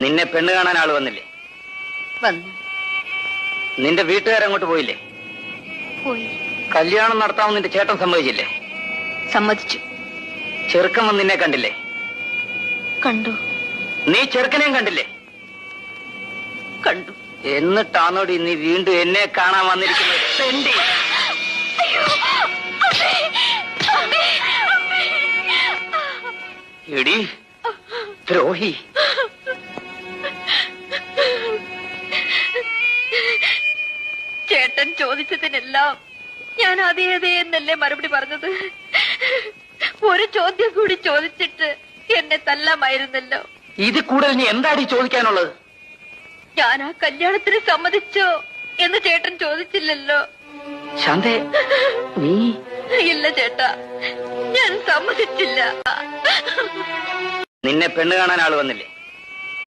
നിന്നെ പെണ്ണ് കാണാൻ ആള് വന്നില്ലേ? വന്നു. നിന്റെ വീട്ടുകാരങ്ങോട്ട് പോയില്ലേ? പോയി. കല്യാണം നടത്താമെന്ന് നിന്റെ ചേട്ടൻ സമ്മതിച്ചില്ലേ? സമ്മതിച്ചു. ചെറുക്കൻ വന്ന് നിന്നെ കണ്ടില്ലേ? കണ്ടു. നീ ചെറുക്കനെയും കണ്ടില്ലേ? കണ്ടു. എന്നിട്ടാണോടി നീ വീണ്ടും എന്നെ കാണാൻ വന്നിരിക്കുന്നത്? പെണ്ടി. എടി ദ്രോഹി. ചേട്ടൻ ചോദിച്ചതിനെല്ലാം ഞാൻ അതേ അതേ എന്നല്ലേ മറുപടി പറഞ്ഞത്. ഒരു ചോദ്യം കൂടി ചോദിച്ചിട്ട് എന്നെ തല്ലാമായിരുന്നല്ലോ. ഇത് കൂടുതൽ നീ എന്താടി ചോദിക്കാനുള്ളത്? ഞാൻ ആ കല്യാണത്തിന് സമ്മതിച്ചോ എന്ന് ചേട്ടൻ ചോദിച്ചില്ലല്ലോ. ശാന്തേ, നീ? ഇല്ല ചേട്ടാ, ഞാൻ സമ്മതിച്ചില്ല. നിന്നെ പെണ്ണ് കാണാൻ ആള് വന്നില്ലേ?